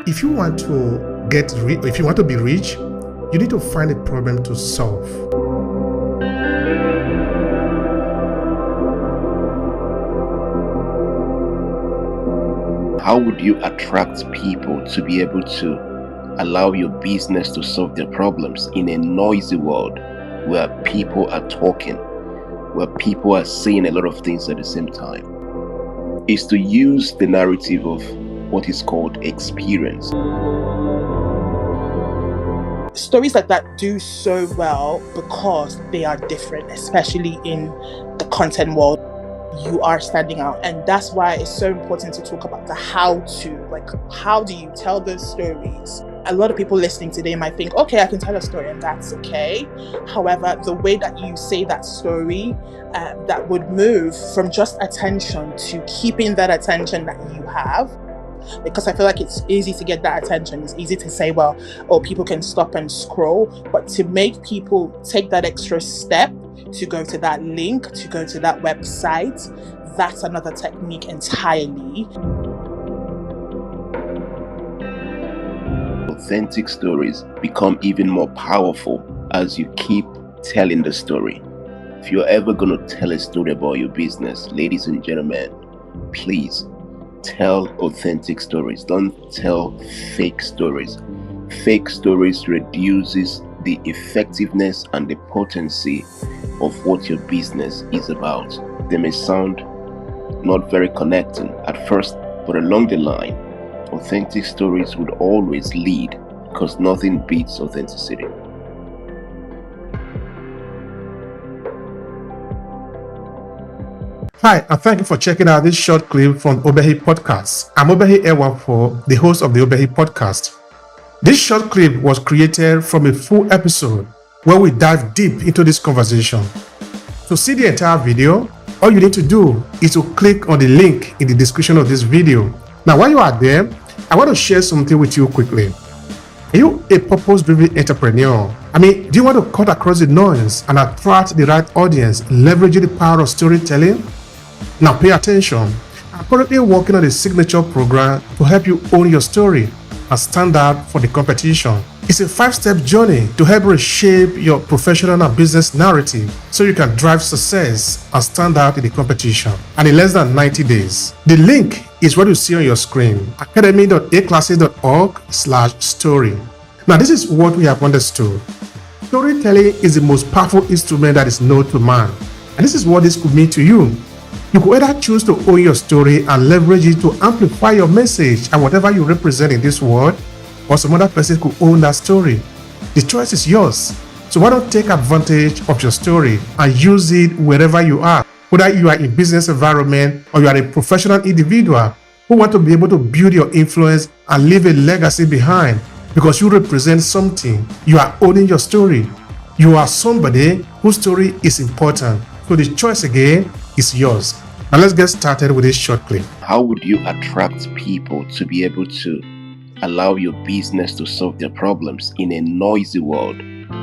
If you want to if you want to be rich, you need to find a problem to solve. How would you attract people to be able to allow your business to solve their problems in a noisy world where people are talking, where people are saying a lot of things at the same time? Is to use the narrative of what is called experience. Stories like that do so well because they are different, especially in the content world. You are standing out, and that's why it's so important to talk about the how to, like, how do you tell those stories? A lot of people listening today might think, okay, I can tell a story and that's okay. However, the way that you say that story that would move from just attention to keeping that attention that you have, because I feel like it's easy to get that attention. It's easy to say, well, oh, people can stop and scroll, but to make people take that extra step to go to that link, to go to that website, that's another technique entirely. Authentic stories become even more powerful as you keep telling the story. If you're ever going to tell a story about your business, ladies and gentlemen, please tell authentic stories. Don't tell fake stories. Fake stories reduces the effectiveness and the potency of what your business is about. They may sound not very connecting at first, but along the line, authentic stories would always lead, because nothing beats authenticity. Hi, and thank you for checking out this short clip from Obehi Podcast. I'm Obehi Ewapo, the host of the Obehi Podcast. This short clip was created from a full episode where we dive deep into this conversation. To see the entire video, all you need to do is to click on the link in the description of this video. Now, while you are there, I want to share something with you quickly. Are you a purpose-driven entrepreneur? Do you want to cut across the noise and attract the right audience, leveraging the power of storytelling? Now pay attention. I'm currently working on a signature program to help you own your story and stand out for the competition. It's a 5-step journey to help reshape your professional and business narrative so you can drive success and stand out in the competition, and in less than 90 days. The link is what you see on your screen, academy.aclasses.org/story. Now, this is what we have understood. Storytelling is the most powerful instrument that is known to man, and this is what this could mean to you. You could either choose to own your story and leverage it to amplify your message and whatever you represent in this world, or some other person could own that story. The choice is yours. So why don't take advantage of your story and use it wherever you are, whether you are in business environment or you are a professional individual who want to be able to build your influence and leave a legacy behind because you represent something. You are owning your story. You are somebody whose story is important. So the choice again is yours. Now let's get started with this short clip. How would you attract people to be able to allow your business to solve their problems in a noisy world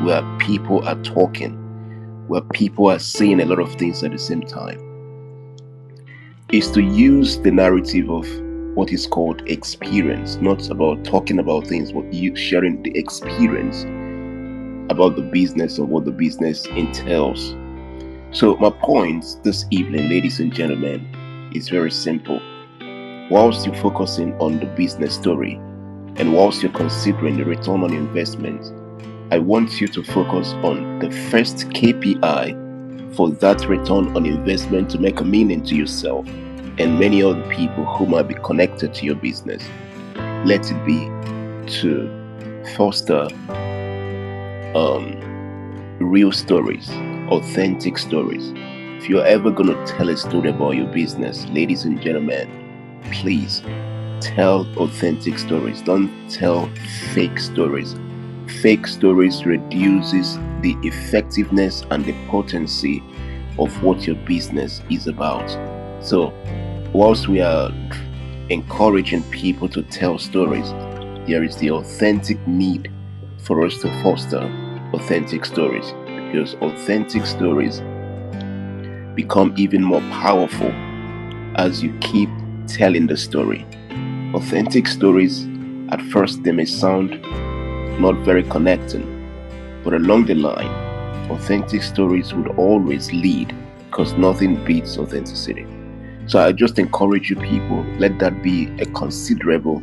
where people are talking, where people are saying a lot of things at the same time? Is to use the narrative of what is called experience, not about talking about things, but you sharing the experience about the business or what the business entails. So my point this evening, ladies and gentlemen, is very simple. Whilst you're focusing on the business story and whilst you're considering the return on investment, I want you to focus on the first KPI for that return on investment to make a meaning to yourself and many other people who might be connected to your business. Let it be to foster real stories, authentic stories. If you're ever going to tell a story about your business, ladies and gentlemen, please tell authentic stories. Don't tell fake stories. Fake stories reduces the effectiveness and the potency of what your business is about. So whilst we are encouraging people to tell stories, there is the authentic need for us to foster authentic stories, because authentic stories become even more powerful as you keep telling the story. Authentic stories At first, they may sound not very connecting, but along the line, authentic stories would always lead because nothing beats authenticity. So I just encourage you people, let that be a considerable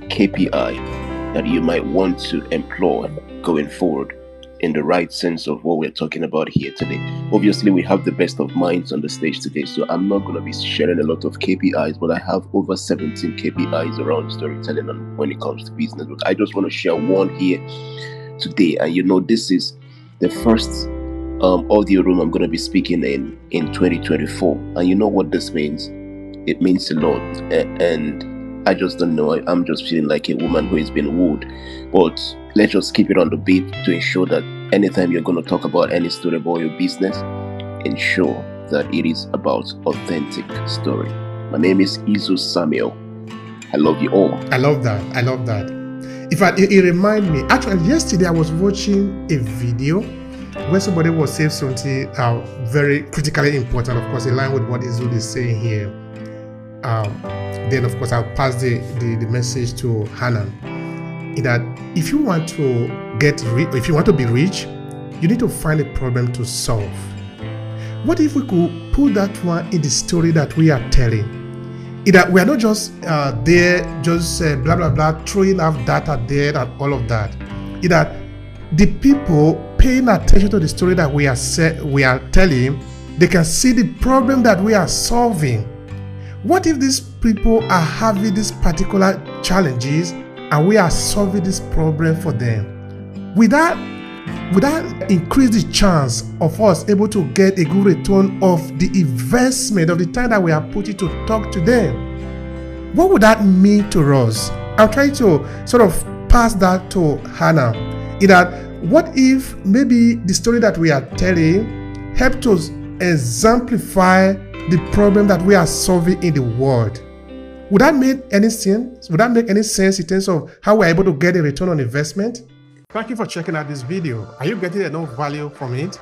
KPI that you might want to employ going forward in the right sense of what we're talking about here today. Obviously, we have the best of minds on the stage today, so I'm not going to be sharing a lot of KPIs, but I have over 17 KPIs around storytelling and when it comes to business. But I just want to share one here today. And this is the first audio room I'm going to be speaking in 2024. And you know what this means? It means a lot. And I just don't know. I'm just feeling like a woman who has been wooed. But let's just keep it on the beat to ensure that anytime you're going to talk about any story about your business, ensure that it is about authentic story. My name is Izu Samuel. I love you all. I love that. In fact, it reminds me. Actually, yesterday I was watching a video where somebody was saying something very critically important. Of course, in line with what Izu is saying here. Then, of course, I'll pass the message to Hanan. In that, if you want to if you want to be rich, you need to find a problem to solve. What if we could put that one in the story that we are telling? In that we are not just there, just blah blah blah, throwing out data there and all of that. In that the people paying attention to the story that we are telling, they can see the problem that we are solving. What if these people are having these particular challenges and we are solving this problem for them? Would that increase the chance of us able to get a good return of the investment of the time that we are putting to talk to them? What would that mean to us? I'm trying to sort of pass that to Hannah. In that, what if maybe the story that we are telling helps us exemplify the problem that we are solving in the world? Would that make any sense? Would that make any sense in terms of how we're able to get a return on investment? Thank you for checking out this video. Are you getting enough value from it?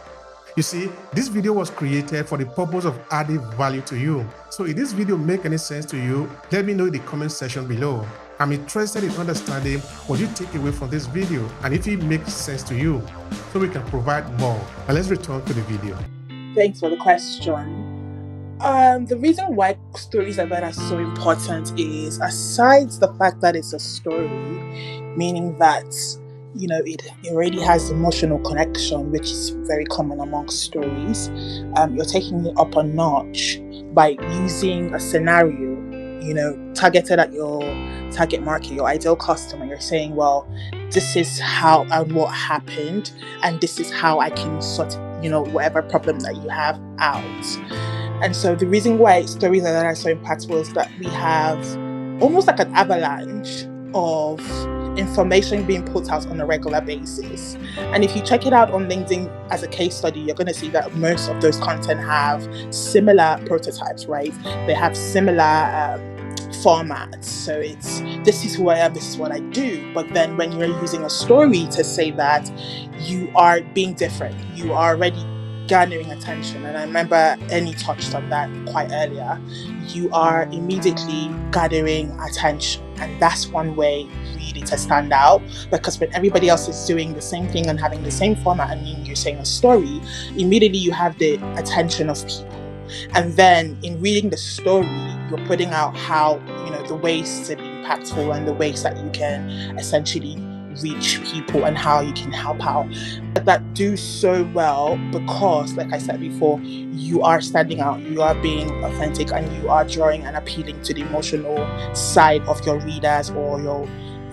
You see, this video was created for the purpose of adding value to you. So if this video make any sense to you, let me know in the comment section below. I'm interested in understanding what you take away from this video and if it makes sense to you, so we can provide more. But let's return to the video. Thanks for the question. The reason why stories like that are so important is, aside the fact that it's a story, meaning that it already has emotional connection, which is very common amongst stories. You're taking it up a notch by using a scenario, targeted at your target market, your ideal customer. You're saying, well, this is how and what happened, and this is how I can sort whatever problem that you have out. And so the reason why stories like that are so impactful is that we have almost like an avalanche of information being put out on a regular basis. And if you check it out on LinkedIn as a case study, you're going to see that most of those content have similar prototypes, right? They have similar formats. So it's, this is who I am, this is what I do. But then when you're using a story to say that, you are being different. You are already garnering attention. And I remember Annie touched on that quite earlier. You are immediately gathering attention. And that's one way really to stand out, because when everybody else is doing the same thing and having the same format, and you're saying a story, immediately you have the attention of people. And then in reading the story, you're putting out how, the ways to be impactful and the ways that you can essentially reach people and how you can help out. That do so well because, like I said before, you are standing out, you are being authentic, and you are drawing and appealing to the emotional side of your readers or your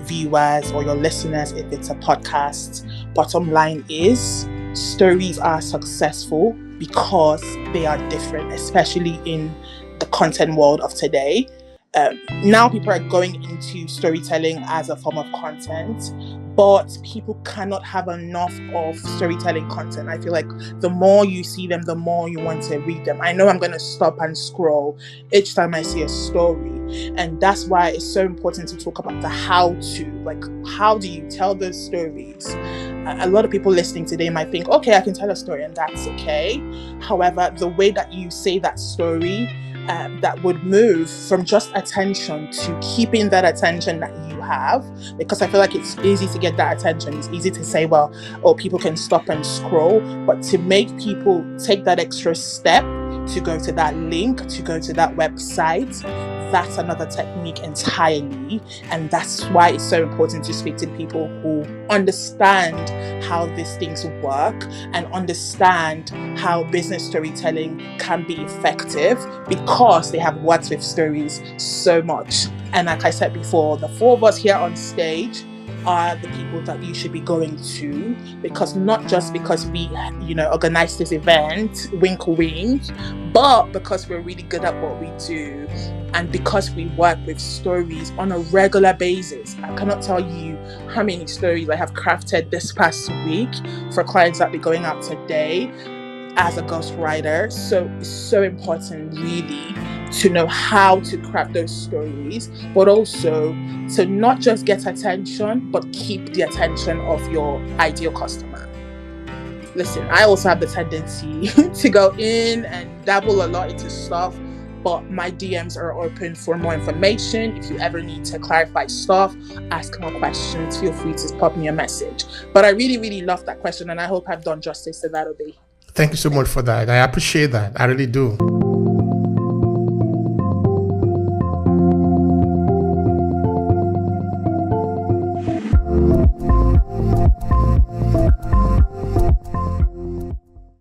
viewers or your listeners if it's a podcast. Bottom line is, stories are successful because they are different, especially in the content world of today. Now people are going into storytelling as a form of content, but people cannot have enough of storytelling content. I feel like the more you see them, the more you want to read them. I know I'm going to stop and scroll each time I see a story. And that's why it's so important to talk about the how-to. Like, how do you tell those stories? A lot of people listening today might think, okay, I can tell a story and that's okay. However, the way that you say that story, that would move from just attention to keeping that attention that you have, because I feel like it's easy to get that attention. It's easy to say, well, oh, people can stop and scroll, but to make people take that extra step to go to that link, to go to that website, that's another technique entirely. And that's why it's so important to speak to people who understand how these things work and understand how business storytelling can be effective, because they have worked with stories so much. And like I said before, the four of us here on stage are the people that you should be going to, because not just because we, organize this event, wink wink, but because we're really good at what we do, and because we work with stories on a regular basis. I cannot tell you how many stories I have crafted this past week for clients that be going out today as a ghostwriter. So it's so important really to know how to craft those stories, but also to not just get attention, but keep the attention of your ideal customer. Listen, I also have the tendency to go in and dabble a lot into stuff, but my DMs are open for more information. If you ever need to clarify stuff, ask more questions, feel free to pop me a message. But I really, really love that question, and I hope I've done justice to that, Obe. Thank you so much for that. I appreciate that. I really do.